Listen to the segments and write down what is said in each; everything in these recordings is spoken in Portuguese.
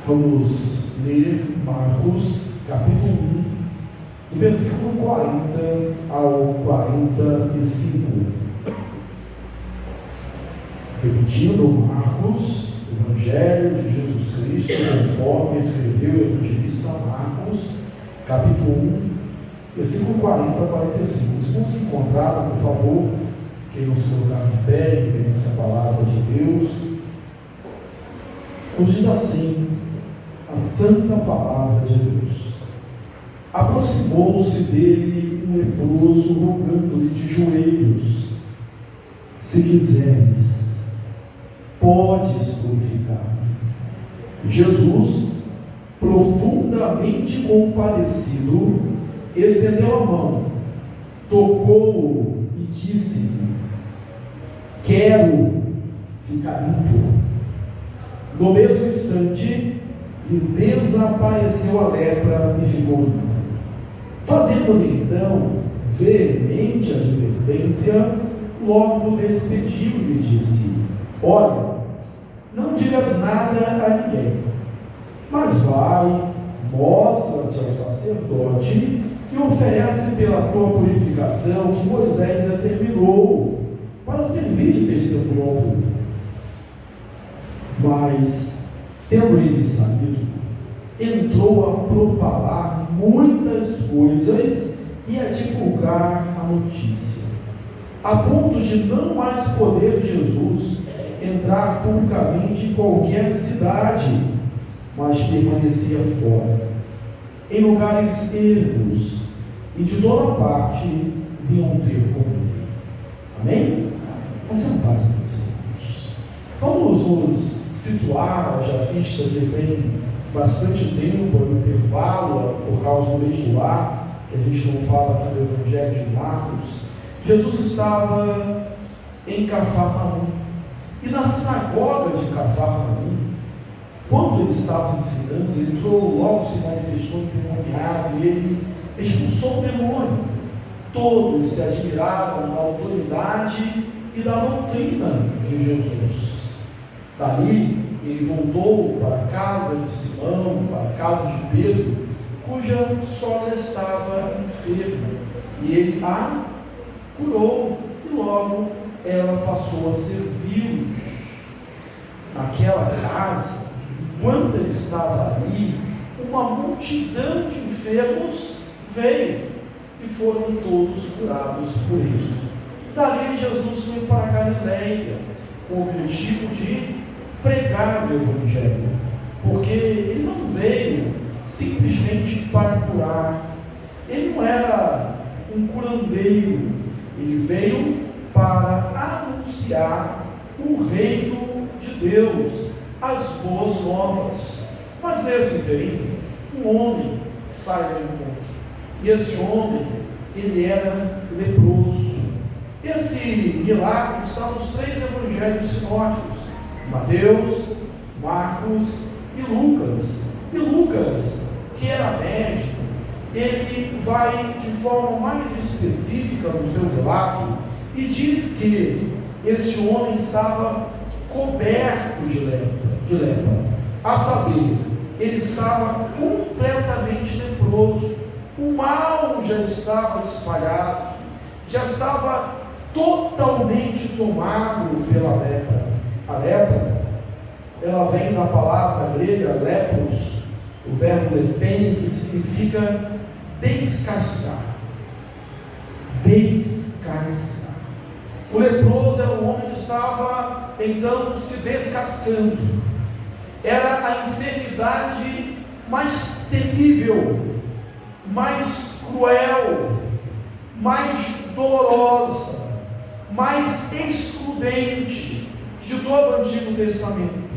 Vamos ler Marcos, capítulo 1, do versículo 40 ao 45. Repetindo, Marcos, Evangelho de Jesus Cristo, conforme escreveu o evangelista Marcos, capítulo 1, versículo 40 a 45. Se não se encontraram, por favor, quem nos colocar de pé, que vem essa palavra de Deus, nos diz assim a santa palavra de Deus. Aproximou-se dele um leproso, rogando-lhe de joelhos: se quiseres, podes purificar-me. Jesus, profundamente compadecido, estendeu a mão, tocou-o e disse-lhe: quero ficar limpo. No mesmo instante, lhe desapareceu a lepra e ficou limpo. Fazendo-lhe então veemente advertência, logo despediu-lhe e disse: olha, não digas nada a ninguém, mas vai, mostra-te ao sacerdote e oferece pela tua purificação que Moisés determinou, para servir de testemunho ao povo. Mas, tendo ele saído, entrou a propalar muitas coisas e a divulgar a notícia, a ponto de não mais poder Jesus entrar publicamente em qualquer cidade, mas permanecia fora, em lugares ermos, e de toda parte vinham ter com ele. Amém? Assentados, meus irmãos. Vamos nos situar, já vista que tem bastante tempo no intervalo, por causa do mês do ar, que a gente não fala aqui do Evangelho de Marcos. Jesus estava em Cafarnaum, e na sinagoga de Cafarnaum, quando ele estava ensinando, ele entrou, logo se manifestou endemoniado, e ele expulsou o demônio. Todos se admiravam da autoridade e da doutrina de Jesus. Dali, ele voltou para a casa de Simão, para a casa de Pedro, cuja sogra estava enferma, e ele a curou, e logo ela passou a servi-los. Naquela casa, enquanto ele estava ali, uma multidão de enfermos veio, e foram todos curados por ele. Dali Jesus foi para a Galileia, com o objetivo de pregar o Evangelho, porque ele não veio simplesmente para curar, ele não era um curandeiro, ele veio para anunciar o reino de Deus, as boas novas. Mas nesse tempo, um homem sai ao encontro, e esse homem, ele era leproso. Esse milagre está nos 3 evangelhos sinóticos: Mateus, Marcos e Lucas. E Lucas, que era médico, ele vai de forma mais específica no seu relato e diz que esse homem estava coberto de lepra, a saber, ele estava completamente leproso, o mal já estava espalhado, já estava totalmente tomado pela lepra. A lepra, ela vem da palavra grega lepros, o verbo lepen, que significa descascar. Descascar. O leproso era um homem que estava, então, se descascando. Era a enfermidade mais terrível, mais cruel, mais dolorosa, mais excludente de todo o Antigo Testamento.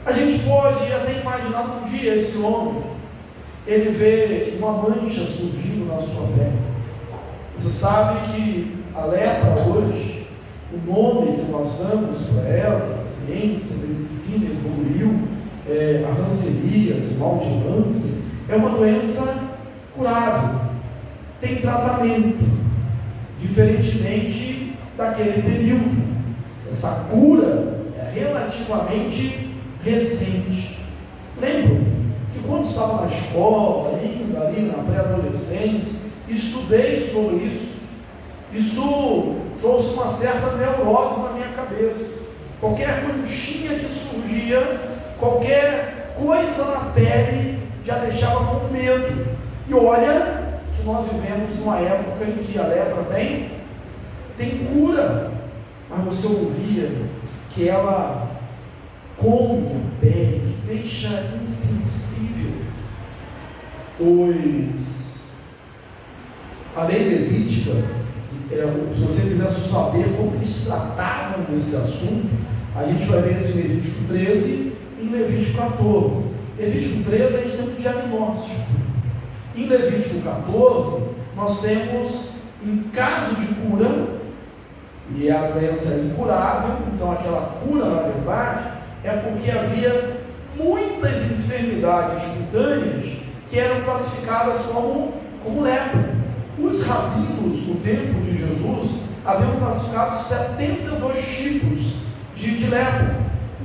A gente pode até imaginar um dia esse homem, ele vê uma mancha surgindo na sua pele. Você sabe que a lepra hoje, o nome que nós damos para ela, a ciência, a medicina evoluiu, a hanseníase, mal de Hansen, é uma doença curável, tem tratamento, diferentemente daquele período. Essa cura é relativamente recente. Lembro que quando estava na escola, ainda ali na pré-adolescência, estudei sobre isso. Isso trouxe uma certa neurose na minha cabeça. Qualquer manchinha que surgia, qualquer coisa na pele já deixava com medo. E olha que nós vivemos numa época em que a lepra tem cura, mas você ouvia que ela come a pele, que deixa insensível. Pois a lei levítica, se você quiser saber como eles tratavam desse assunto, a gente vai ver isso em Levítico 13 e em Levítico 14. Levítico 13 a gente tem um diagnóstico. Em Levítico 14 nós temos, em caso de cura, e a doença é incurável, então aquela cura, na verdade, é porque havia muitas enfermidades cutâneas que eram classificadas como lepra. Os rabinos, no tempo de Jesus, haviam classificado 72 tipos de lepra.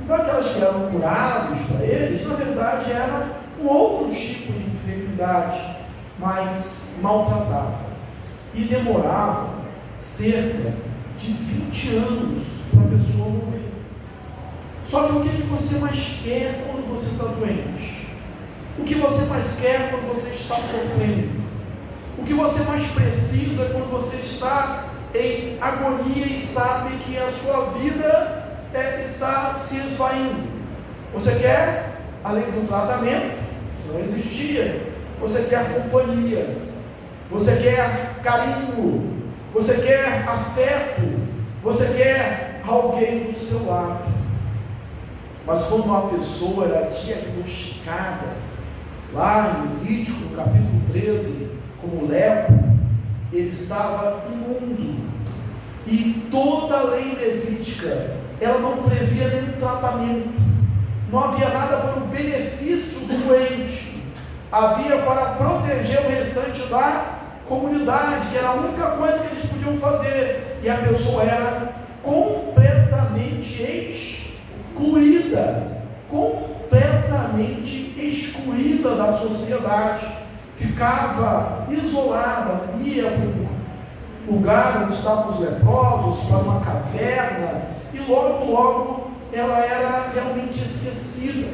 Então aquelas que eram curáveis para eles, na verdade, era um outro tipo de enfermidade, mas maltratável. E demorava cerca de 20 anos para a pessoa morrer. Só que o que você mais quer quando você está doente? O que você mais quer quando você está sofrendo? O que você mais precisa quando você está em agonia e sabe que a sua vida está se esvaindo? Você quer, além do tratamento, que não existia, você quer companhia, você quer carinho, você quer afeto, você quer alguém do seu lado. Mas quando uma pessoa era diagnosticada, lá em Levítico, no capítulo 13, como lepra, ele estava imundo. E toda a lei levítica, ela não previa nenhum tratamento. Não havia nada para o benefício do doente. Havia para proteger o restante da comunidade, que era a única coisa que eles podiam fazer. E a pessoa era completamente excluída da sociedade, ficava isolada, ia para um lugar onde estavam os leprosos, para uma caverna, e logo ela era realmente esquecida.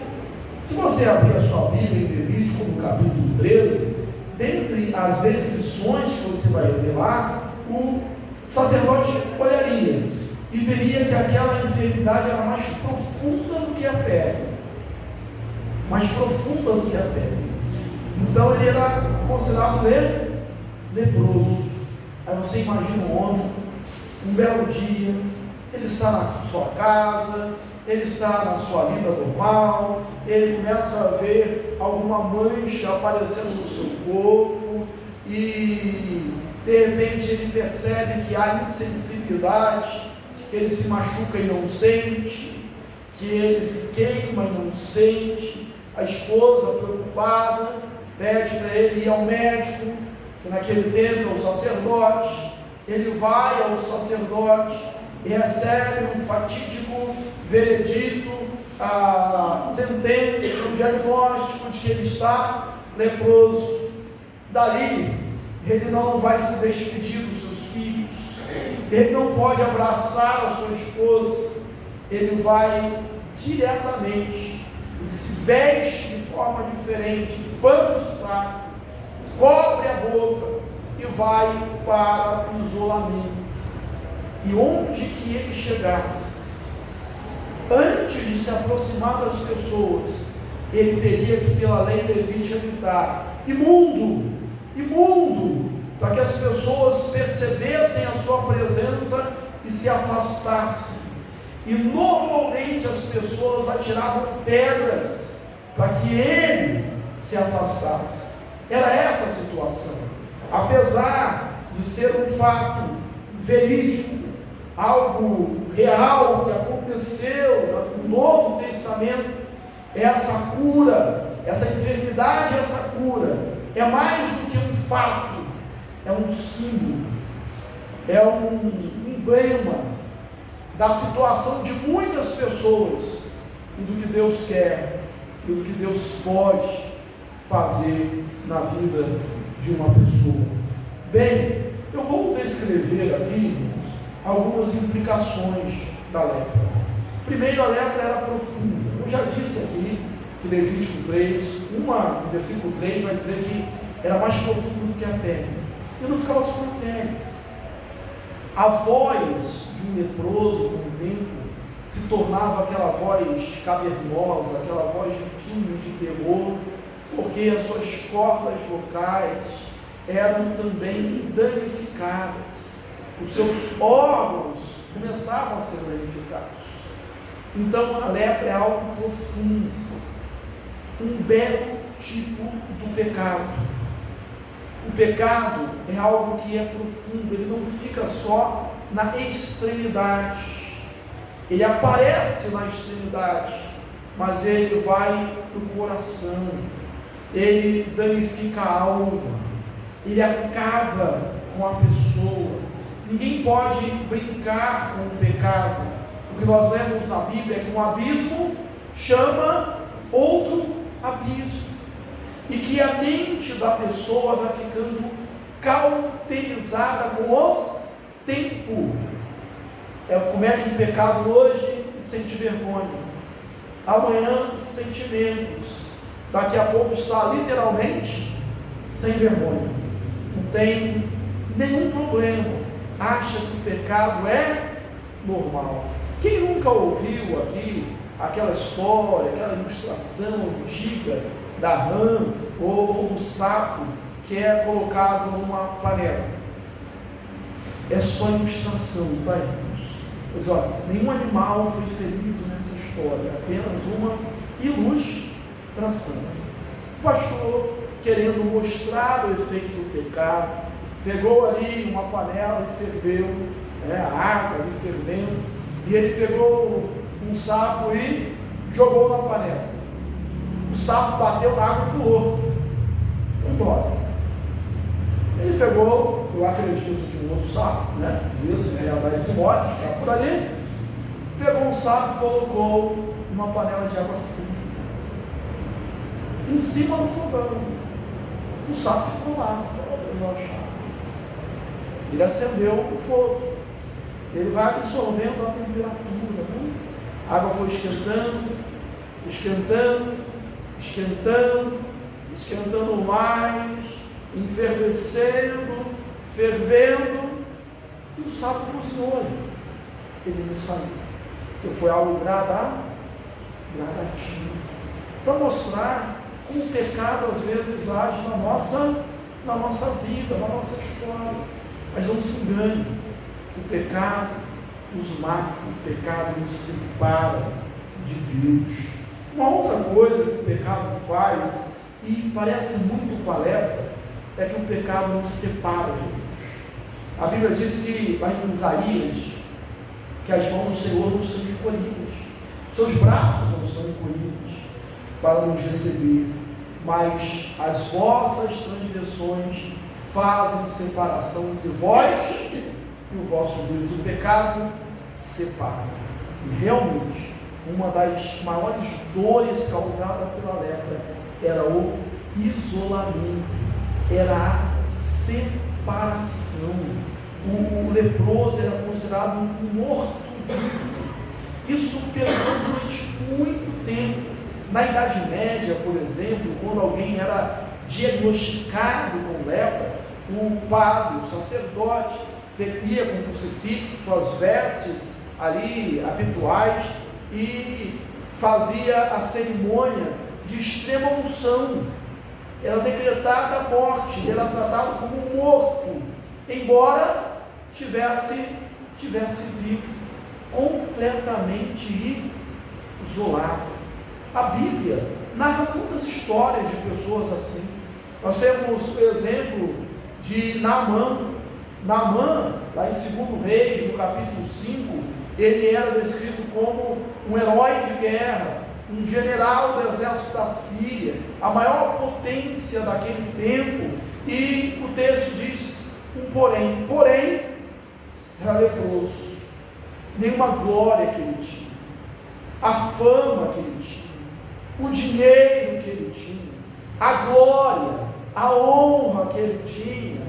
Se você abrir a sua Bíblia em Levítico, no capítulo 13, dentre as descrições que você vai ver lá, o sacerdote olharia e veria que aquela enfermidade era mais profunda do que a pele. Mais profunda do que a pele. Então ele era considerado leproso. Aí você imagina um homem, um belo dia, ele está na sua casa, ele está na sua vida normal, ele começa a ver alguma mancha aparecendo no seu corpo, e de repente ele percebe que há insensibilidade, que ele se machuca e não sente, que ele se queima e não sente. A esposa, preocupada, pede para ele ir ao médico, que naquele tempo é o sacerdote. Ele vai ao sacerdote e recebe um fatídico veredito, a sentença, o diagnóstico de que ele está leproso. Dali, ele não vai se despedir dos seus filhos, ele não pode abraçar a sua esposa, ele vai diretamente, ele se veste de forma diferente, pano de saco, cobre a boca e vai para o isolamento. E onde que ele chegasse, antes de se aproximar das pessoas, ele teria que, pela lei levítica, gritar: imundo, imundo, para que as pessoas percebessem a sua presença e se afastassem. E normalmente as pessoas atiravam pedras para que ele se afastasse. Era essa a situação. Apesar de ser um fato verídico, algo real que aconteceu no Novo Testamento, essa cura, essa enfermidade, essa cura é mais do que um fato, é um símbolo, é um emblema da situação de muitas pessoas e do que Deus quer e o que Deus pode fazer na vida de uma pessoa. Bem, eu vou descrever aqui, irmãos, algumas implicações da lepra. Primeiro, a lepra era profunda. Eu já disse aqui que Levítico 3, no versículo 3, vai dizer que era mais profundo do que a pele. E não ficava só na pele. A voz de um leproso, com o tempo, se tornava aquela voz cavernosa, aquela voz de filme, de terror, porque as suas cordas vocais eram também danificadas. Os seus órgãos começavam a ser danificados. Então a lepra é algo profundo, um belo tipo do pecado. O pecado é algo que é profundo, ele não fica só na extremidade, ele aparece na extremidade, mas ele vai para o coração, ele danifica a alma, ele acaba com a pessoa. Ninguém pode brincar com o pecado. O que nós lemos na Bíblia é que um abismo chama outro abismo, e que a mente da pessoa vai ficando cauterizada com o tempo. Comete um pecado hoje e sente vergonha, amanhã sente menos, daqui a pouco está literalmente sem vergonha, não tem nenhum problema, acha que o pecado é normal. Quem nunca ouviu aqui aquela história, aquela ilustração antiga da rã ou do sapo que é colocado numa panela? É só ilustração, tá, irmãos? Pois olha, nenhum animal foi ferido nessa história, apenas uma ilustração. O pastor, querendo mostrar o efeito do pecado, pegou ali uma panela e ferveu, a água ali fervendo, e ele pegou um sapo e jogou na panela. O sapo bateu na água e pulou, foi embora. Ele pegou, eu acredito, de um outro sapo, ia dar esse mote, ficar por ali, pegou um sapo e colocou numa panela de água fria, em cima do fogão. O sapo ficou lá, todo relaxado. Ele acendeu o fogo, ele vai absorvendo a temperatura, A água foi esquentando, esquentando, esquentando, esquentando mais, enfervescendo, fervendo, e o sapo cozinhou ali. Ele não saiu, porque foi algo gradativo, para mostrar como o pecado às vezes age na nossa vida, na nossa história. Mas não se engane, o pecado nos mata, o pecado nos separa de Deus. Uma outra coisa que o pecado faz, e parece muito com a lepra, é que o pecado nos separa de Deus. A Bíblia diz que, lá em Isaías, que as mãos do Senhor não são encolhidas, seus braços não são encolhidos para nos receber, mas as vossas transgressões fazem separação entre vós e o vosso Deus. O pecado separa. E realmente, uma das maiores dores causadas pela lepra era o isolamento, era a separação. O leproso era considerado um morto-vivo. Isso perdurou durante muito tempo. Na Idade Média, por exemplo, quando alguém era diagnosticado com lepra, o padre, o sacerdote, ia com o crucifixo, suas vestes ali habituais, e fazia a cerimônia de extrema unção. Era decretada a morte, ele era tratado como morto, embora tivesse vivo, completamente isolado. A Bíblia narra muitas histórias de pessoas assim. Nós temos o exemplo de Naamã. Naamã, lá em 2 Reis, no capítulo 5, ele era descrito como um herói de guerra, um general do exército da Síria, a maior potência daquele tempo, e o texto diz um porém era leproso, nenhuma glória que ele tinha, a fama que ele tinha, o dinheiro que ele tinha, a glória, a honra que ele tinha,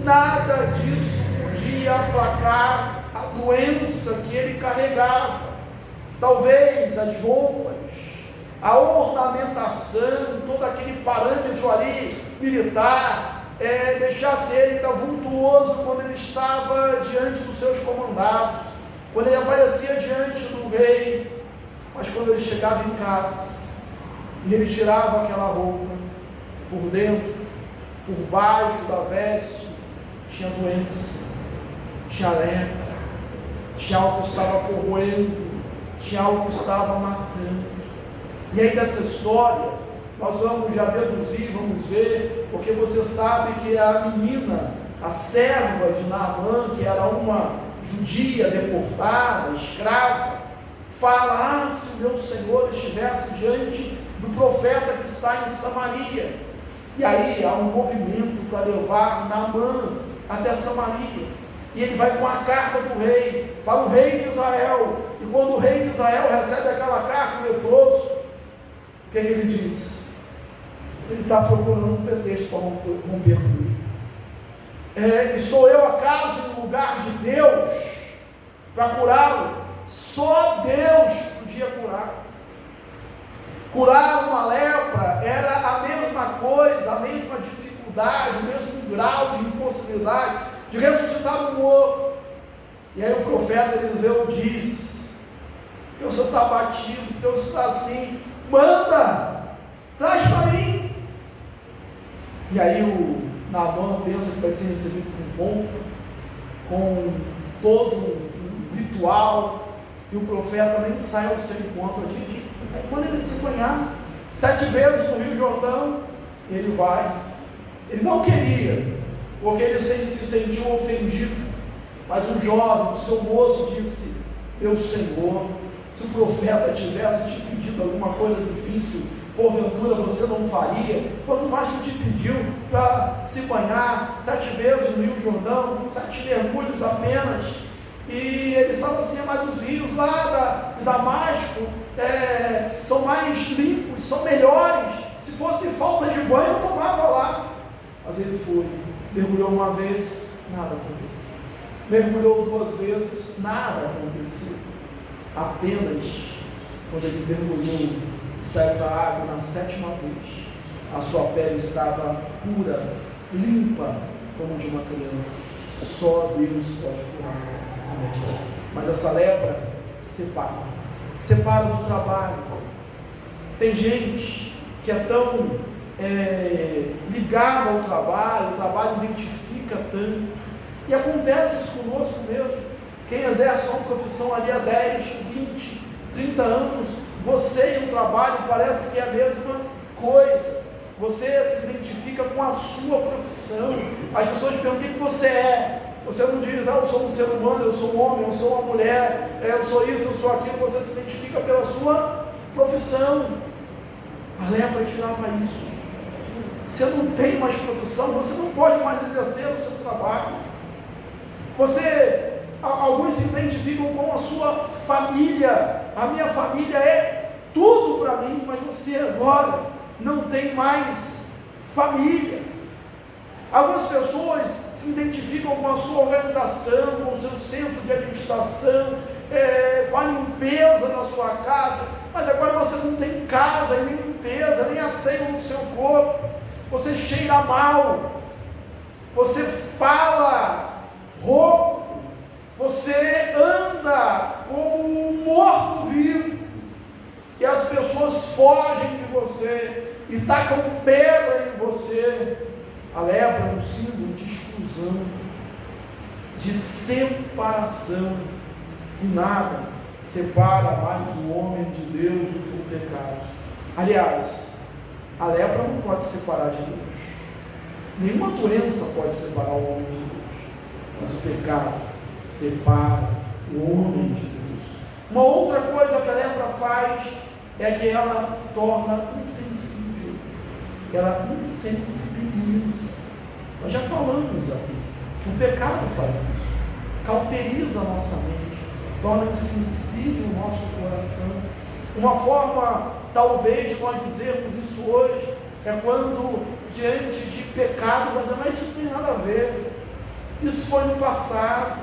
nada disso podia aplacar a doença que ele carregava. Talvez as roupas, a ornamentação, todo aquele parâmetro ali militar, deixasse ele ainda vultuoso quando ele estava diante dos seus comandados, quando ele aparecia diante do rei. Mas quando ele chegava em casa e ele tirava aquela roupa, por dentro, por baixo da veste, tinha doença, tinha lepra, tinha algo que estava corroendo, tinha algo que estava matando. E aí dessa história nós vamos já deduzir, vamos ver, porque você sabe que a menina, a serva de Naamã, que era uma judia deportada, escrava, fala: se o meu Senhor estivesse diante do profeta que está em Samaria. E aí há um movimento para levar Naamã até Samaria, e ele vai com a carta do rei, para o rei de Israel. E quando o rei de Israel recebe aquela carta, o leproso, o que ele diz? Ele está procurando um pretexto para romper comigo. Estou eu acaso no lugar de Deus para curá-lo? Só Deus podia curar. Curar uma lepra era a mesma coisa, a mesma dificuldade, o mesmo grau de impossibilidade de ressuscitar um morto. E aí o profeta Eliseu diz: que o senhor está abatido, que o senhor está assim, manda, traz para mim. E aí o Naamã pensa que vai ser recebido com pompa, com todo um ritual, e o profeta nem sai ao seu encontro aqui. Quando ele se banhar 7 vezes no Rio Jordão, ele vai. Ele não queria, porque ele se sentiu ofendido, mas um jovem, o seu moço, disse: meu Senhor, se o profeta tivesse te pedido alguma coisa difícil, porventura você não faria? Quanto mais que te pediu para se banhar 7 vezes no Rio Jordão, 7 mergulhos apenas. E ele estava assim: mas os rios lá de Damasco são mais limpos, são melhores. Se fosse falta de banho, eu tomava lá. Mas ele foi, mergulhou uma vez, nada aconteceu. Mergulhou 2 vezes, nada aconteceu. Apenas quando ele mergulhou e saiu da água na 7ª vez, a sua pele estava pura, limpa, como de uma criança. Só Deus pode curar. Mas essa lepra separa do trabalho. Tem gente que é tão ligada ao trabalho, o trabalho identifica tanto, e acontece isso conosco mesmo. Quem exerce uma profissão ali há 10, 20, 30 anos, você e o trabalho parece que é a mesma coisa. Você se identifica com a sua profissão. As pessoas perguntam: o que você é? Você não diz: eu sou um ser humano, eu sou um homem, eu sou uma mulher, eu sou isso, eu sou aquilo. Você se identifica pela sua profissão. A lepra tirava isso. Você não tem mais profissão, você não pode mais exercer o seu trabalho. Alguns se identificam com a sua família. A minha família é tudo para mim, mas você agora não tem mais família. Algumas pessoas se identificam com a sua organização, com o seu senso de administração, com a limpeza na sua casa, mas agora você não tem casa, nem limpeza, nem asseio no seu corpo. Você cheira mal, você fala rouco, você anda como um morto-vivo, e as pessoas fogem de você e tacam pedra em você. A lepra é um símbolo de exclusão, de separação, e nada separa mais o homem de Deus do que o pecado. Aliás, a lepra não pode separar de Deus, nenhuma doença pode separar o homem de Deus, mas o pecado separa o homem de Deus. Uma outra coisa que a lepra faz é que ela torna insensível, ela insensibiliza. Nós já falamos aqui que o pecado faz isso, cauteriza a nossa mente, torna insensível o nosso coração. Uma forma, talvez, de nós dizermos isso hoje, é quando, diante de pecado, nós dizemos, mas isso não tem nada a ver, isso foi no passado,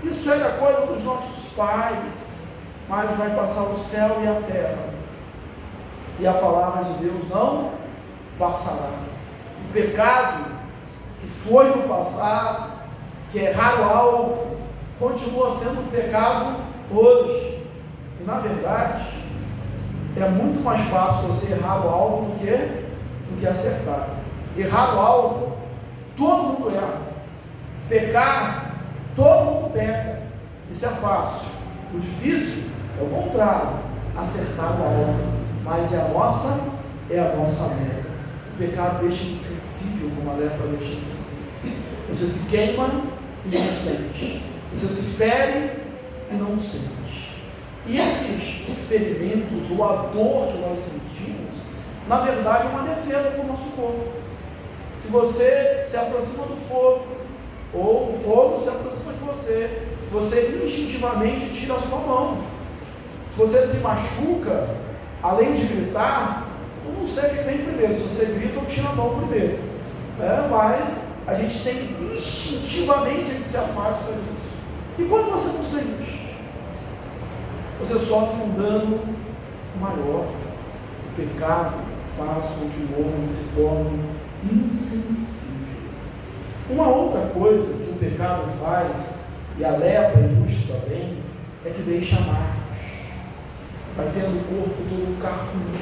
isso era coisa dos nossos pais, mas vai passar o céu e a terra, e a palavra de Deus não passará. O pecado que foi no passado, que é errar o alvo, continua sendo um pecado hoje. E na verdade, é muito mais fácil você errar o alvo do que acertar. Errar o alvo, todo mundo erra. Pecar, todo mundo peca. Isso é fácil. O difícil é o contrário, acertar o alvo. Mas é a nossa meta. O pecado deixa insensível, como a lepra deixa insensível. Você se queima e não sente. Você se fere e não sente. E esses ferimentos, ou a dor que nós sentimos, na verdade é uma defesa para o nosso corpo. Se você se aproxima do fogo, ou o fogo se aproxima de você, você instintivamente tira a sua mão. Se você se machuca, além de gritar, eu não sei o que vem primeiro, se você grita ou tira a mão primeiro, mas a gente tem instintivamente, a gente se afasta disso. E quando você não sente, você sofre um dano maior. O pecado faz com que o homem se torne insensível. Uma outra coisa que o pecado faz, e a lepra ilustra bem, é que deixa marcas. Vai tendo o corpo todo carcomido,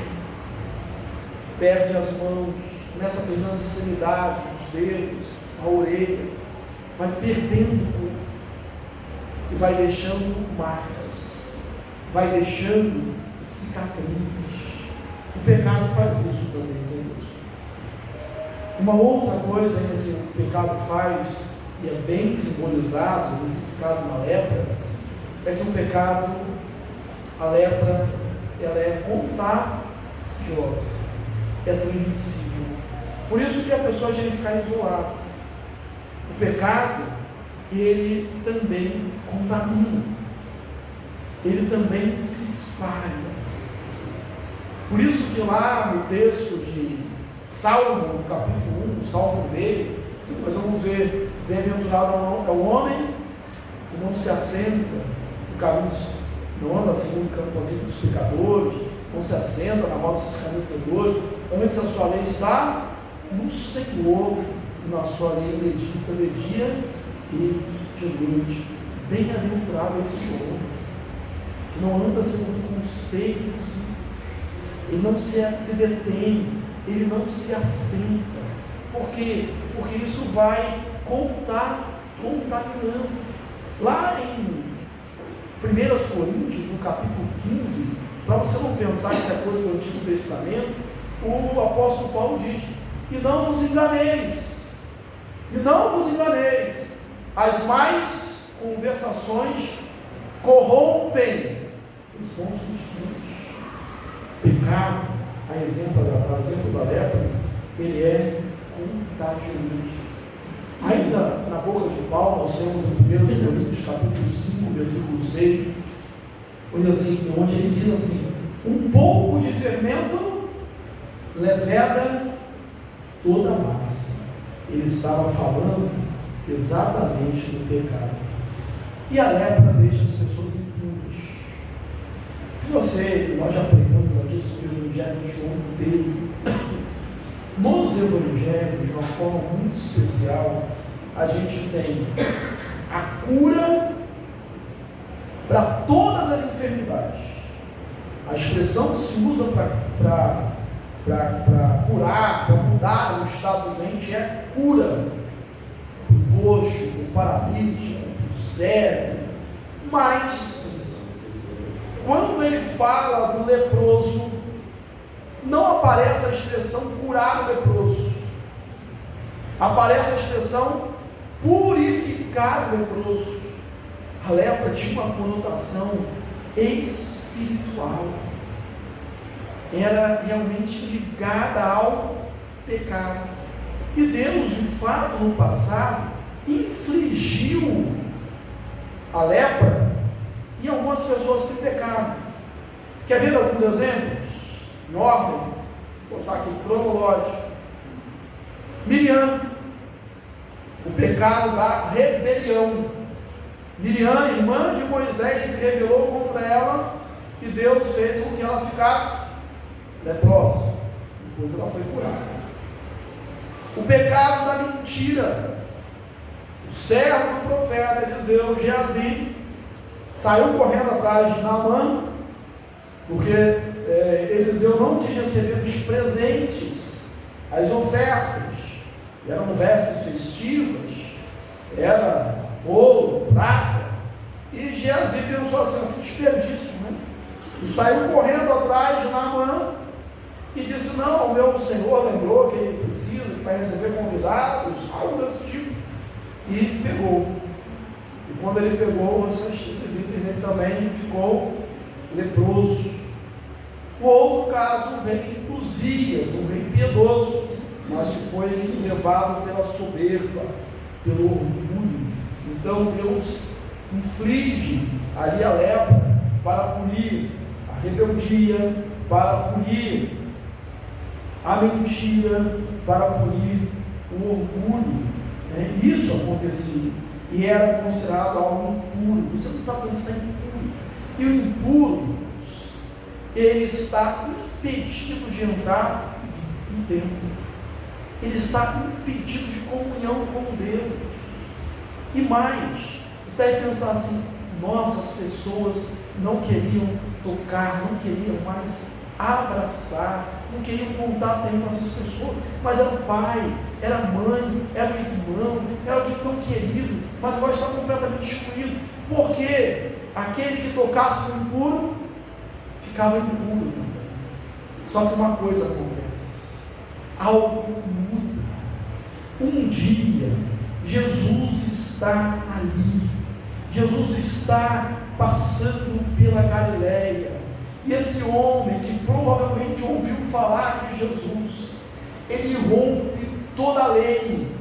perde as mãos, começa a perder as extremidades, os dedos, a orelha, vai perdendo o corpo e vai deixando marcas, vai deixando cicatrizes. O pecado faz isso também, Deus. Uma outra coisa ainda que o pecado faz, e é bem simbolizado, exemplificado na lepra, é que o pecado, a lepra, ela é contagiosa, é transmissível. Por isso que a pessoa tinha que ficar isolada. O pecado, ele também contamina, ele também se espalha. Por isso que lá no texto de Salmo, no capítulo 1, Salmo 1, nós vamos ver, bem-aventurado é o homem que não se assenta no caminho, não anda segundo o conselho dos pecadores, não se assenta na roda dos escarnecedores, onde a sua lei está no Senhor, e na sua lei medita de dia e de noite. Bem-aventurado é esse homem, que não anda segundo conselhos, ele não se detém, ele não se assenta. Por quê? Porque isso vai contaminando. Lá em 1 Coríntios, no capítulo 15, para você não pensar que isso é coisa do Antigo Testamento, o apóstolo Paulo diz: e não vos enganeis, as mais conversações corrompem os bons costumes. Pecado, a exemplo da lepra, ele é contagioso. Ainda na boca de Paulo, nós temos em 1 Coríntios capítulo 5, versículo 6, onde ele diz assim: um pouco de fermento leveda toda a massa. Ele estava falando exatamente do pecado. E a lepra deixa as pessoas impuras. Se você, nós já aprendemos aqui sobre o Evangelho de João dele, nos Evangelhos, de uma forma muito especial, a gente tem a cura para todas as enfermidades. A expressão que se usa para curar, para mudar o estado doente é cura. O coxo, o paralítico, o cego. Mas, quando ele fala do leproso, não aparece a expressão curar o leproso. Aparece a expressão purificar o leproso. A lepra tinha uma conotação espiritual. Era realmente ligada ao pecado. E Deus, de fato, no passado, infligiu a lepra em algumas pessoas que pecaram. Quer ver alguns exemplos? Em ordem, vou botar aqui cronológico. Miriam, o pecado da rebelião. Miriam, irmã de Moisés, se rebelou contra ela e Deus fez com que ela ficasse leprosa. Depois ela foi curada. O pecado da mentira. O servo do profeta Eliseu, Geazi, saiu correndo atrás de Naamã, porque Eliseu não quis receber os presentes, as ofertas. Eram vestes festivas, era ouro, prata, e Geazi pensou assim: que desperdício, né? E saiu correndo atrás de Naamã e disse: não, o meu senhor lembrou que ele precisa, que vai receber convidados, algo desse tipo, e pegou. E quando ele pegou esses itens, ele também ficou leproso. O outro caso, o rei Uzias, um rei piedoso, mas que foi levado pela soberba, pelo orgulho. Então Deus inflige ali a lepra para punir a rebeldia, para punir a mentira, para punir o orgulho. Isso acontecia e era considerado algo impuro. Você não está pensando em impuro. E o impuro, ele está impedido de entrar no templo. Ele está impedido de comunhão com Deus. E mais, você deve pensar assim: nossa, as pessoas não queriam tocar, não queriam mais abraçar, não queriam contato nenhum com essas pessoas, mas era o pai, era a mãe, era o irmão, era alguém tão querido, mas agora está completamente excluído, porque aquele que tocasse no impuro, ficava impuro também. Só que uma coisa acontece, algo muda. Um dia, Jesus está ali, Jesus está passando pela Galileia, e esse homem que provavelmente ouviu falar de Jesus, ele rompe toda a lei,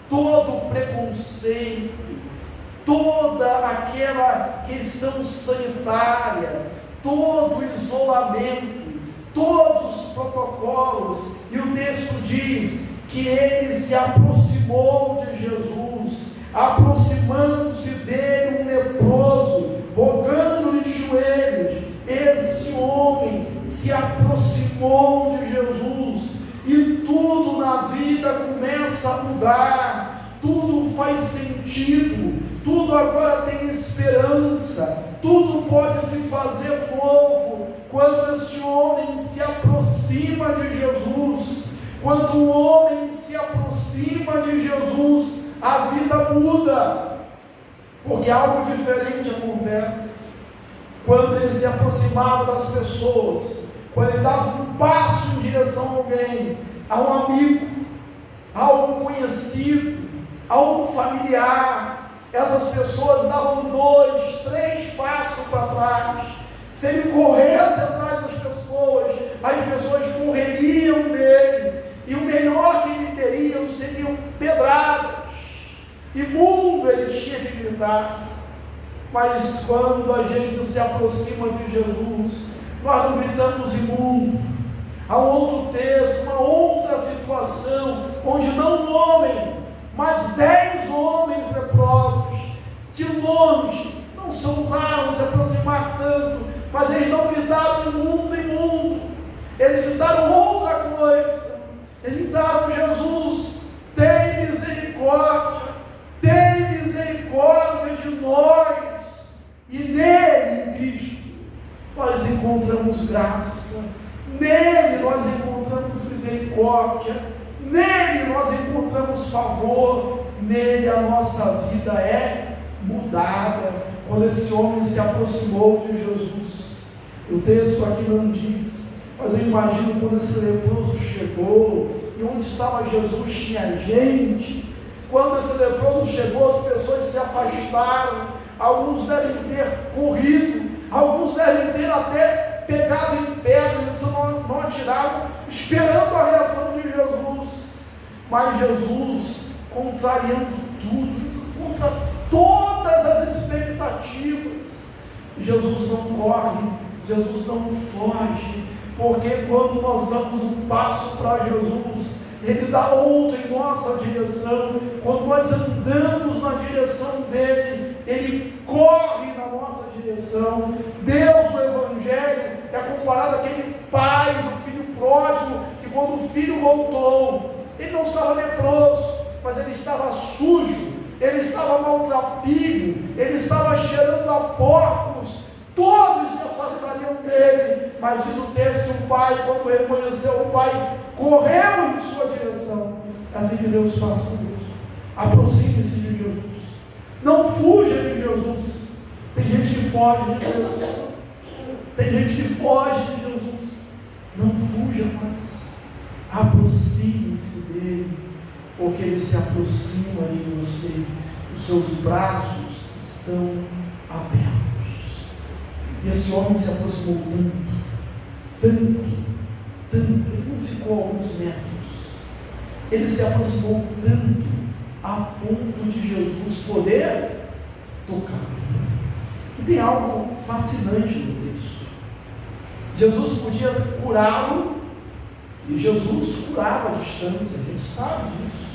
todo o preconceito, toda aquela questão sanitária, todo o isolamento, todos os protocolos, e o texto diz que ele se aproximou de Jesus, aproximando-se dele um leproso, rogando-lhe de joelhos. Esse homem se aproximou de Jesus, e tudo na vida começa a mudar, tudo faz sentido, tudo agora tem esperança, tudo pode se fazer novo, quando esse homem se aproxima de Jesus. Quando o homem se aproxima de Jesus, a vida muda, porque algo diferente acontece. Quando ele se aproximava das pessoas, quando ele dava um passo em direção a alguém, a um amigo, a um conhecido, a um familiar, essas pessoas davam 2, 3 passos para trás. Se ele corresse atrás das pessoas, as pessoas correriam dele, e o melhor que ele teria seriam pedradas. Imundo ele tinha que gritar. Mas quando a gente se aproxima de Jesus, nós não gritamos imundo. Há um outro texto, uma outra situação, onde não um homem, mas 10 homens leprosos, de longe, não se ousaram se aproximar tanto, mas eles não gritaram imundo, imundo. Eles gritaram outra coisa. Eles gritaram: Jesus, tem misericórdia de nós. E nele, em Cristo, nós encontramos graça, nele nós encontramos misericórdia, nele nós encontramos favor, nele a nossa vida é mudada. Quando esse homem se aproximou de Jesus, o texto aqui não diz, mas eu imagino quando esse leproso chegou, e onde estava Jesus tinha gente. Quando esse leproso chegou, as pessoas se afastaram, alguns devem ter corrido, alguns devem ter até pegado em pedras, e não atiraram, esperando a reação de Jesus. Mas Jesus, contrariando tudo, contra todas as expectativas, Jesus não corre, Jesus não foge, porque quando nós damos um passo para Jesus, Ele dá outro em nossa direção. Quando nós andamos na direção dEle, Ele corre na nossa direção. Deus no Evangelho é comparado àquele pai do filho pródigo, que quando o filho voltou, ele não estava leproso, mas ele estava sujo, ele estava maltrapilho, ele estava cheirando a porcos, todos se afastariam dele. Mas diz o texto que o pai, quando reconheceu o pai, correu em sua direção. É assim que Deus faz conosco. Aproxime-se de Jesus, não fuja de Jesus. Tem gente que foge de Jesus, tem gente que foge de Jesus. Não fuja mais, aproxime-se dele, porque ele se aproxima de você. Os seus braços estão abertos. E esse homem se aproximou tanto, ele não ficou a alguns metros, ele se aproximou tanto, a ponto de Jesus poder tocar. E tem algo fascinante no texto. Jesus podia curá-lo, e Jesus curava à distância, a gente sabe disso.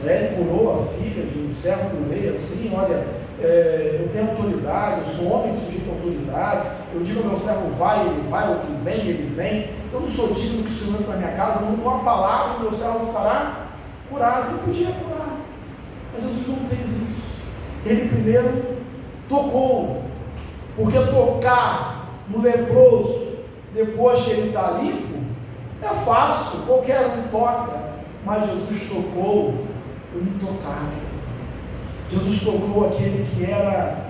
Ele curou a filha de um servo do rei, assim: olha, eu tenho autoridade, eu sou homem sujeito à autoridade, eu digo ao meu servo vai, ele vai, outro vem, ele vem, eu não sou digno que o Senhor entre na minha casa, não dou uma palavra, o meu servo ficará curado. Ele podia curar, mas Jesus não fez isso. Ele primeiro tocou, porque tocar no leproso, depois que ele está limpo, é fácil, qualquer um toca, mas Jesus tocou o intocável. Jesus tocou aquele que era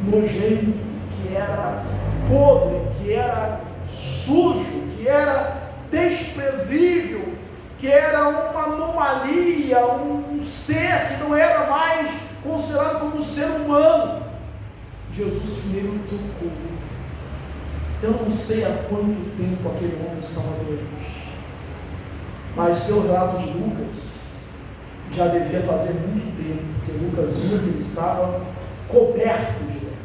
nojento, que era podre, que era sujo, que era desprezível, que era uma anomalia, um ser que não era mais considerado como um ser humano. Jesus primeiro tocou. Eu não sei há quanto tempo aquele homem estava doente, mas pelo relato de Lucas, já devia fazer muito tempo, porque Lucas diz que ele estava coberto de lepra.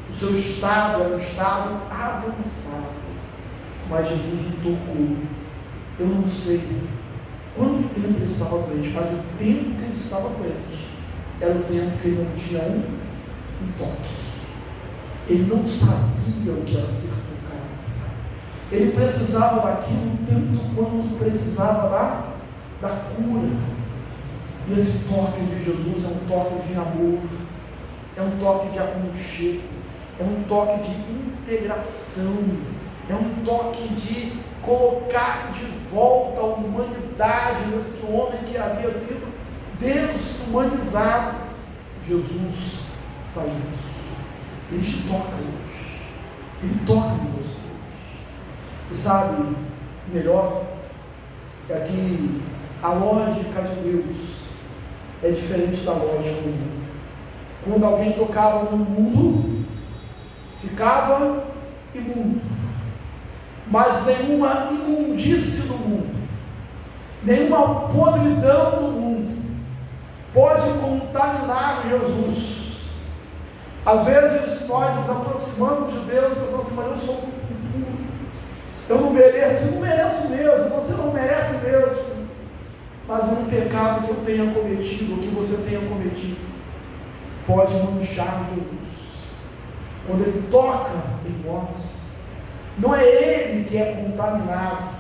O seu estado era um estado avançado, mas Jesus o tocou. Eu não sei quanto tempo ele estava doente, mas o tempo que ele estava doente era o tempo que ele não tinha um toque. Ele não sabia o que era ser tocado. Ele precisava daquilo tanto quanto precisava da cura. E esse toque de Jesus é um toque de amor, é um toque de aconchego, é um toque de integração, é um toque de colocar de volta a humanidade nesse homem que havia sido desumanizado. Jesus faz isso. Ele te toca hoje, ele toca em você hoje. E sabe, melhor é que a lógica de Deus é diferente da lógica do mundo. Quando alguém tocava no mundo, ficava imundo, mas nenhuma imundície do mundo, nenhuma podridão do mundo pode contaminar Jesus. Às vezes nós nos aproximamos de Deus e pensamos assim: mas eu sou impuro, eu não mereço mesmo, você não merece mesmo. Mas um pecado que eu tenha cometido, ou que você tenha cometido, pode manchar Jesus. Quando Ele toca em nós, não é Ele que é contaminado,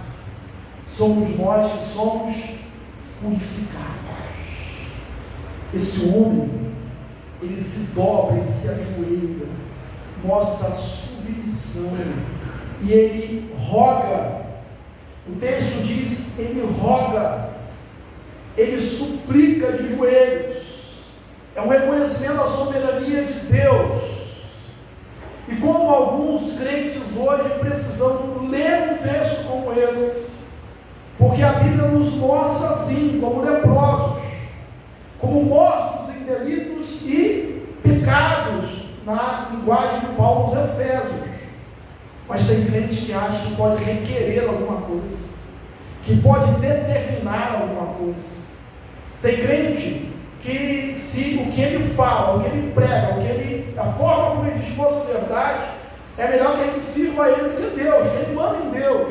somos nós que somos purificados. Esse homem, ele se dobra, ele se ajoelha, mostra a submissão, e ele roga. O texto diz: ele roga, ele suplica de joelhos. É um reconhecimento da soberania de Deus. E como alguns crentes hoje precisam ler um texto como esse, porque a Bíblia nos mostra assim, como leprosos, como mortos em delitos e pecados, na linguagem de Paulo aos Efésios. Mas tem crente que acha que pode requerer alguma coisa, que pode determinar alguma coisa. Tem crente que, se o que ele fala, o que ele prega, a forma como ele diz fosse verdade, É melhor que a gente sirva a Ele do que Deus, que Ele manda em Deus.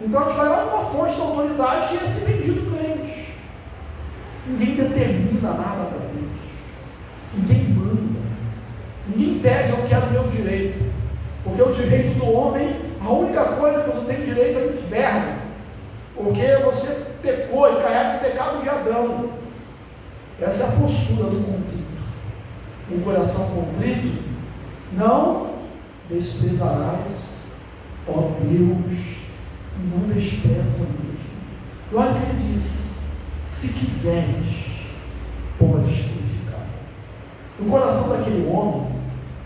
Então a gente vai lá numa fonte de autoridade que é esse bendito crente. Ninguém determina nada para Deus. Ninguém manda. Ninguém pede, eu quero meu direito. Porque o direito do homem, a única coisa que você tem direito é o inferno. Porque você pecou e carrega o pecado de Adão. Essa é a postura do contrito. Um coração contrito, não desprezarás, ó Deus, e não despreza mesmo. E olha o que ele disse: se quiseres, podes purificar. No coração daquele homem,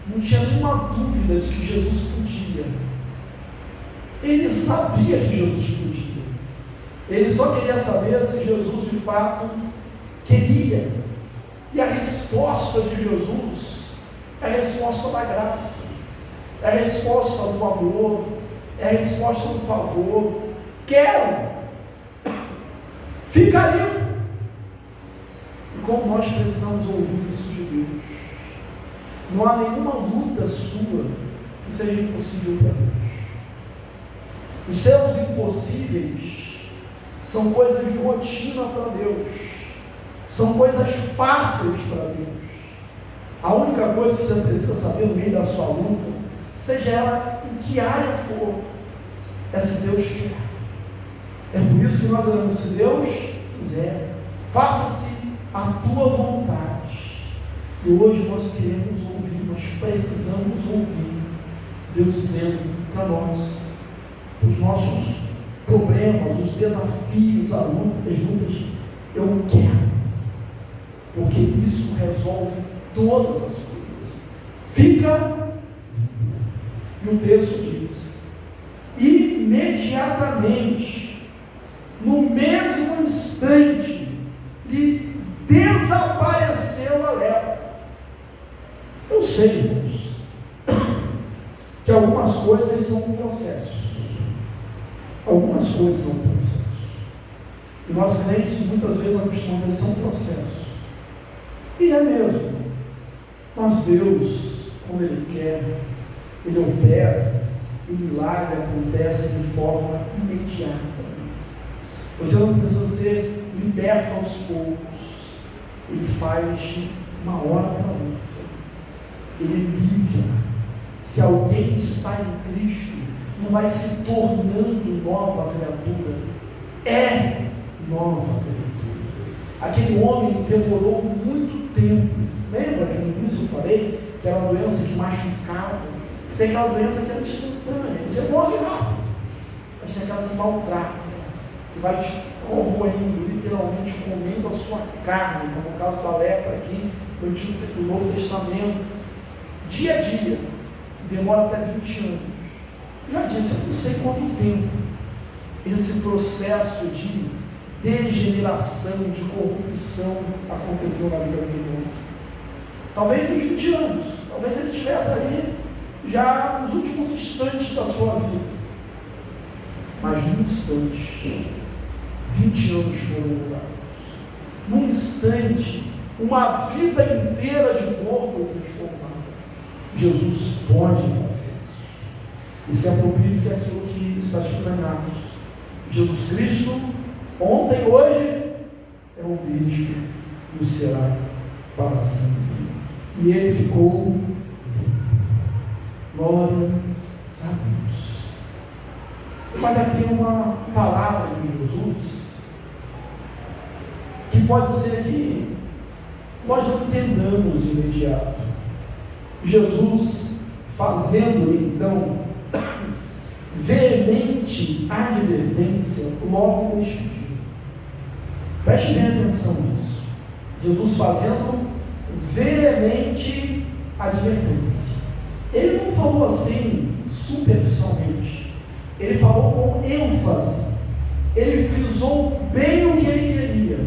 não tinha nenhuma dúvida de que Jesus podia. Ele sabia que Jesus podia. Ele só queria saber se Jesus de fato queria. E a resposta de Jesus é a resposta da graça, é a resposta do amor, é a resposta do favor. Quero, fica limpo. E como nós precisamos ouvir isso de Deus, não há nenhuma luta sua que seja impossível para Deus. Os seus impossíveis são coisas de rotina para Deus, são coisas fáceis para Deus. A única coisa que você precisa saber no meio da sua luta, seja ela em que área for, é se Deus quer. É por isso que nós oramos: se Deus quiser, faça-se a tua vontade. E hoje nós queremos ouvir, nós precisamos ouvir Deus dizendo para nós, os nossos problemas, os desafios, as lutas, eu quero, porque isso resolve todas as coisas. Fica. E o texto diz: imediatamente, no mesmo instante, lhe desapareceu a lepra. Eu sei, irmãos, que algumas coisas são um processo. Algumas coisas são processos. E nós crentes muitas vezes acostumamos a dizer são processos. E é mesmo. Mas Deus, quando Ele quer, Ele opera e o milagre acontece de forma imediata. Você não precisa ser liberto aos poucos. Ele faz de uma hora para outra. Ele livra. Se alguém está em Cristo, não vai se tornando nova criatura, é nova criatura. Aquele homem demorou muito tempo. Lembra que no início eu falei que era uma doença que machucava? Tem aquela doença que é instantânea, você morre rápido, mas tem aquela que maltrata, que vai te corroendo, literalmente comendo a sua carne, como o caso da lepra aqui no Novo Testamento, dia a dia, demora até 20 anos. Já disse, eu não sei quanto tempo esse processo de degeneração, de corrupção aconteceu na vida daquele homem. Talvez uns 20 anos, talvez ele estivesse ali já nos últimos instantes da sua vida. Mas num instante, 20 anos foram mudados. Num instante, uma vida inteira de dor foi transformada. Jesus pode fazer isso. E se aproprie que aquilo que está escrito em Atos. Jesus Cristo, ontem, hoje, é o mesmo e o será para sempre. E ele ficou limpo. Glória a Deus. Mas aqui uma palavra de Jesus que pode ser que nós não entendamos de imediato. Jesus fazendo então veemente advertência, logo despediu. Preste bem atenção nisso. Jesus fazendo veemente advertência. Ele não falou assim superficialmente, ele falou com ênfase, ele frisou bem o que ele queria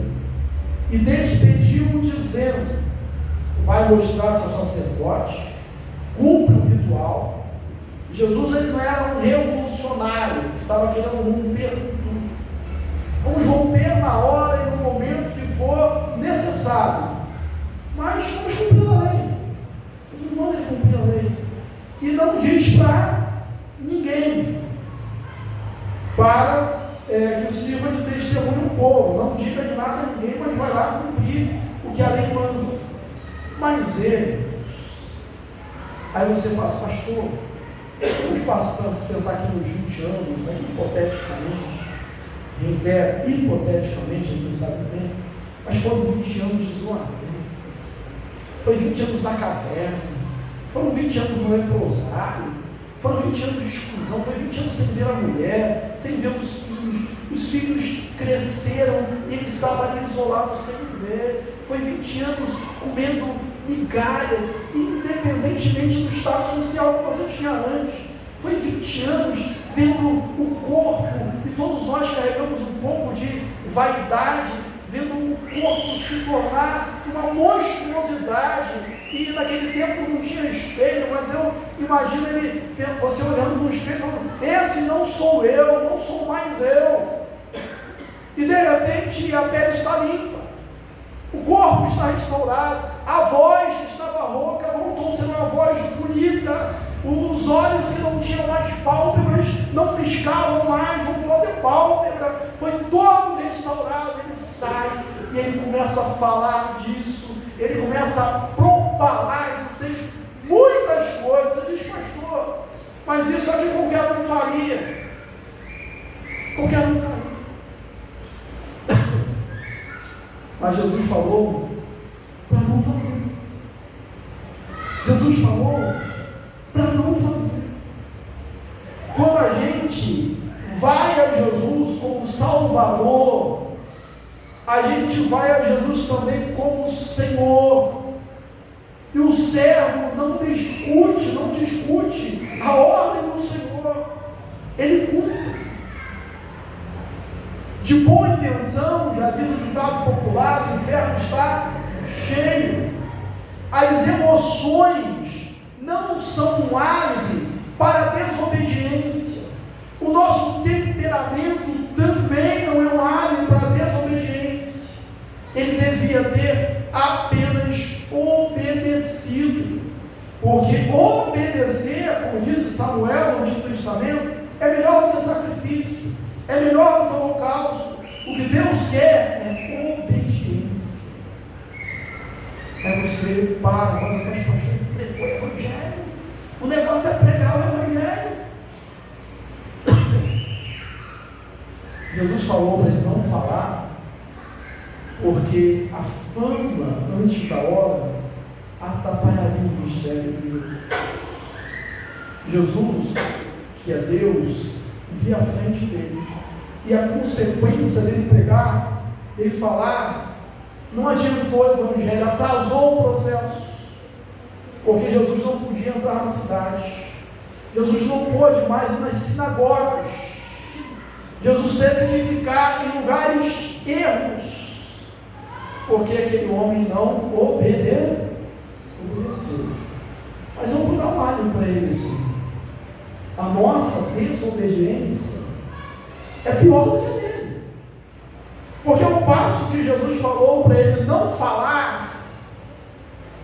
e despediu dizendo: vai mostrar seu sacerdote, cumpre o ritual. Jesus ele não era um revolucionário que estava querendo romper tudo. Vamos romper na hora e no momento que for necessário, mas vamos cumprir a lei. Jesus não manda cumprir a lei. e não diz para ninguém, para que sirva de testemunho ao povo. Não diga de nada a ninguém, mas vai lá cumprir o que a lei manda. Mas ele, aí você fala, pastor, vamos pensar aqui nos 20 anos, né, hipoteticamente, a gente não sabe bem, mas foram 20 anos de isolamento, foi 20 anos na caverna, foram 20 anos no leprosário, foram 20 anos de exclusão, foi 20 anos sem ver a mulher, sem ver os filhos cresceram e ele estava ali isolado sem ver, foi 20 anos comendo migalhas, independentemente do estado social que você tinha antes, foi 20 anos vendo o corpo, e todos nós carregamos um pouco de vaidade, vendo o corpo se tornar uma monstruosidade, e naquele tempo não tinha espelho, mas eu imagino você olhando no espelho e falando, esse não sou eu, não sou mais eu, e de repente a pele está limpa, o corpo está restaurado, a voz que estava rouca voltou a ser uma voz bonita, os olhos que não tinham mais pálpebras não piscavam mais, voltou a ter pálpebra, foi todo restaurado. Ele sai e ele começa a falar disso, ele começa a propalar muitas coisas. Você diz, pastor, mas isso aqui qualquer um faria. Qualquer um faria. Mas Jesus falou para não fazer. Jesus falou para não fazer. Quando a gente vai a Jesus como Salvador, a gente vai a Jesus também como Senhor. E o servo não discute a ordem do Senhor. Ele cumpre. De boa intenção, já diz o ditado popular, o inferno está cheio. As emoções não são um álibi para a desobediência. O nosso temperamento também não é um álibi para a desobediência. Ele devia ter apenas obedecido. Porque obedecer, como disse Samuel no Antigo Testamento, é melhor do que sacrifício, é melhor do que o holocausto. O que Deus quer é obediência. É você para, mas pastor, pregou o Evangelho. O negócio é pregar o Evangelho. Jesus falou para ele não falar, porque a fama antes da hora atrapalharia o ministério de Jesus. Jesus, que é Deus, via à frente dele, e a consequência dele pregar, ele falar, não adiantou o Evangelho, atrasou o processo, porque Jesus não podia entrar na cidade, Jesus não pôde mais ir nas sinagogas, Jesus teve que ficar em lugares ermos, porque aquele homem não obedeceu. Mas eu vou dar um alho para ele assim. A nossa desobediência é pior do que a dele, porque o passo que Jesus falou para ele não falar,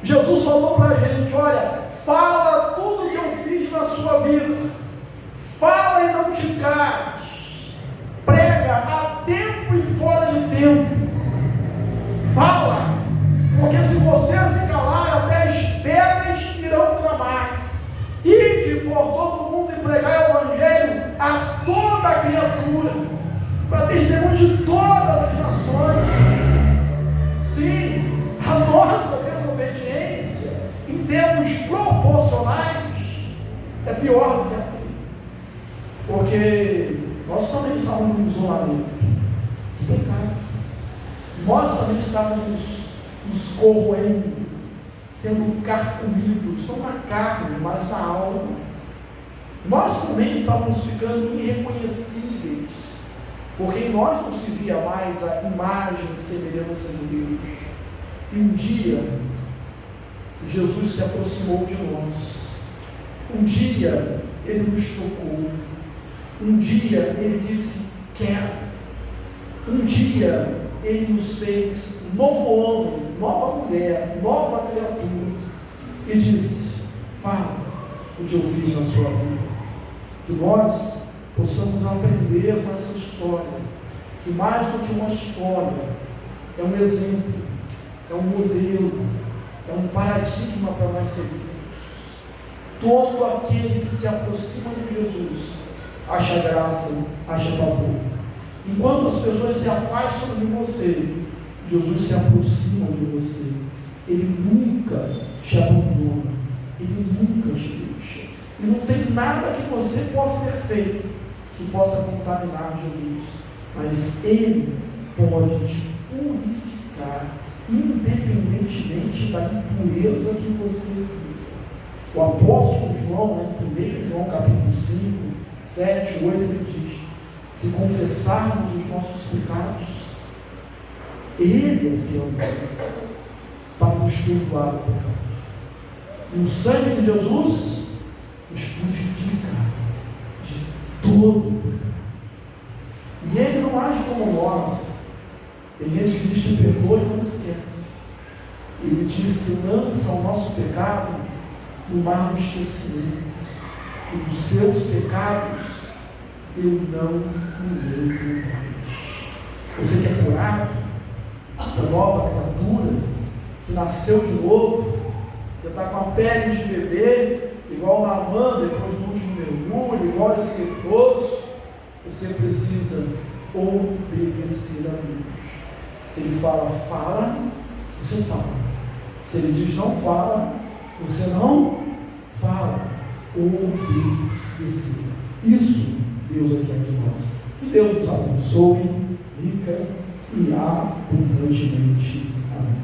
Jesus falou para a gente, olha, fala tudo que eu fiz na sua vida, fala e não te cales, prega a tempo e fora de tempo, fala, porque se você se calar, até as pedras irão clamar. Ide por todo mundo e pregar o Evangelho a toda a criatura, para testemunho de todas as nações. Sim, a nossa desobediência, em termos proporcionais, é pior do que a dele, porque nós também estávamos no isolamento do pecado, nós também estávamos nos corroendo, sendo carcomidos, não na carne, mas na alma. Nós também estávamos ficando irreconhecíveis, porque em nós não se via mais a imagem e semelhança de Deus. E um dia, Jesus se aproximou de nós. Um dia, Ele nos tocou. Um dia, Ele disse, quero. Um dia, Ele nos fez novo homem, nova mulher, nova criatura, e disse, fala, o que eu fiz na sua vida. Que nós possamos aprender com essa história, que mais do que uma história, é um exemplo, é um modelo, é um paradigma para nós seguirmos. Todo aquele que se aproxima de Jesus acha graça, acha favor. Enquanto as pessoas se afastam de você, Jesus se aproxima de você. Ele nunca te abandona, Ele nunca te deixa. E não tem nada que você possa ter feito que possa contaminar Jesus, mas Ele pode te purificar, independentemente da impureza que você vive. O apóstolo João, em 1 João capítulo 5, 7, 8, ele diz: se confessarmos os nossos pecados, Ele é fiel para nos perdoar o pecado. E o sangue de Jesus nos purifica de todo o pecado. E Ele não age como nós. Tem gente que diz que perdoa e não esquece. Ele diz que lança o nosso pecado no mar do esquecimento. E dos seus pecados eu não me lembro mais. Você que é curado, a nova criatura, que nasceu de novo, que está com a pele de bebê, igual Naamã depois do último mergulho, igual esse leproso, você precisa obedecer a Deus. Se Ele fala, fala, você fala. Se Ele diz não fala, você não fala. Obedecer. Isso Deus quer de nós. Que Deus nos abençoe rica e abundantemente. Amém.